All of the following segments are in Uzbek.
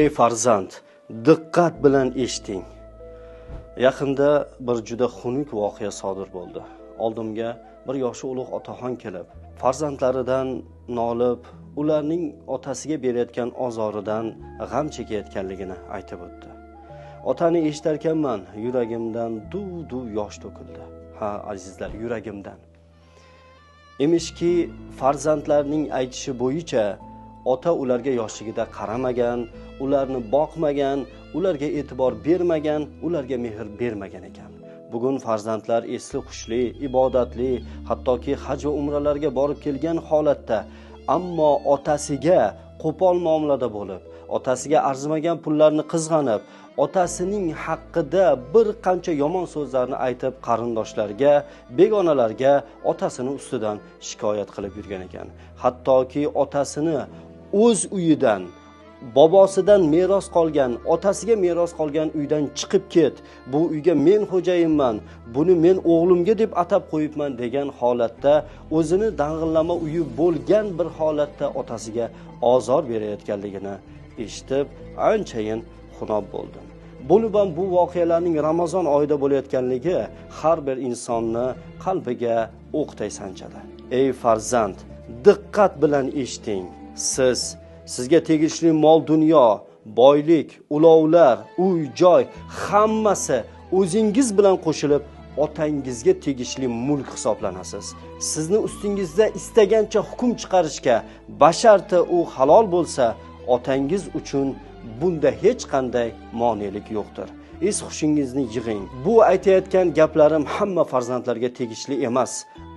Ey farzand, diqqat bilan eshiting. Yaqinda bir juda xunuk voqea sodir bo'ldi. Oldimga bir yoshi ulug' otaxon kelib, farzandlaridan nolib, ularning otasiga berayotgan ozoridan g'am chekayotganligini aytib o'tdi. Otani eshitarkanman, yuragimdan duv-duv yosh to'kildi. Ha, azizlar, yuragimdan. Emishki, farzandlarning aytishi bo'yicha ota ularga yoshligida qaramagan, ularni boqmagan, ularga e'tibor bermagan, ularga mehr bermagan ekan. Bugun farzandlar esli xushli, ibodatli, hattoki haj va umralarga borib kelgan holatda, ammo otasiga qo'pol muomalada bo'lib, otasiga arzimagan pullarni qizg'anib, otasining haqqida bir qancha yomon so'zlarni aytib qarindoshlarga, begonalarga otasini ustidan shikoyat qilib yurgan ekan. Hattoki otasini o'z uyidan, bobosidan meros qolgan, otasiga meros qolgan uydan chiqib ket. Bu uyga men xo'jayinman, buni men o'g'limga deb atab qo'yibman degan holatda, o'zini dang'illama uyi bo'lgan bir holatda otasiga ozor berayotganligini eshitib, anchayin xunob bo'ldim. Bo'lib ham bu voqealarning Ramazon oyida bo'layotganligi har bir insonni qalbiga o'qday sanchadi. Ey farzand, diqqat bilan eshiting. Sizga tegishli mol dunyo, boylik, ulovlar, uy, joy hammasi o'zingiz bilan qo'shilib otangizga tegishli mulk hisoblanasiz. Sizni ustingizda istagancha hukm chiqarishga, basharti u halol bo'lsa, otangiz uchun bunda hech qanday monelik yo'qdir. Es xushingizni yig'ing. Bu aytayotgan gaplarim hamma farzandlarga tegishli emas.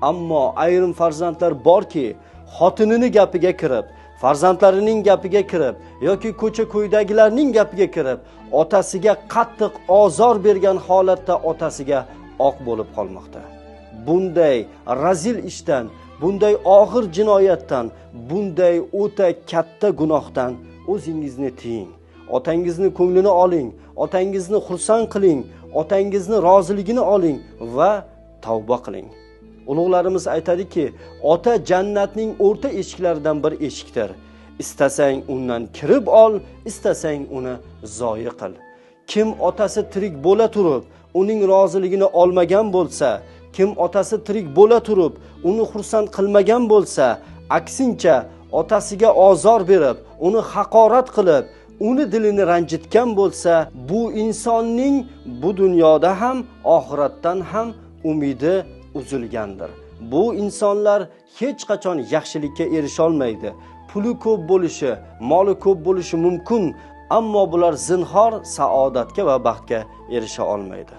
Ammo ayrim farzandlar borki, xotinining gapiga kirib, farzandlarining gapiga kirib yoki ko'cha-ko'ydagilarning gapiga kirib, otasiga qattiq ozor bergan holatda otasiga oq bo'lib qolmoqda. Bunday razil ishdan, bunday og'ir jinoyatdan, bunday o'ta katta gunohdan o'zingizni tiying. Otangizni ko'nglini oling, otangizni xursand qiling, otangizni roziligini oling va tavba qiling. Ulug'larimiz aytadiki, ota jannatning o'rta eshiklaridan bir eshikdir. Istasang undan kirib ol, istasang uni zoyi qil. Kim otasi tirik bo'la turib, uning roziligini olmagan bo'lsa, kim otasi tirik bo'la turib, uni xursand qilmagan bo'lsa, aksincha otasiga ozor berib, uni haqorat qilib, uni dilini ranjitgan bo'lsa, bu insonning bu dunyoda ham, oxiratdan ham umidi uzilgandir. Bu insonlar hech qachon yaxshilikka erisha olmaydi. Puli ko'p bo'lishi, moli ko'p bo'lishi mumkin, ammo bular zinhor saodatga va baxtga erisha olmaydi.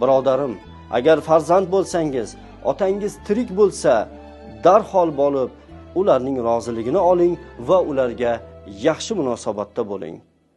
Birodarim, agar farzand bo'lsangiz, otangiz tirik bo'lsa, darhol bo'lib ularning roziligini oling va ularga yaxshi munosabatda bo'ling.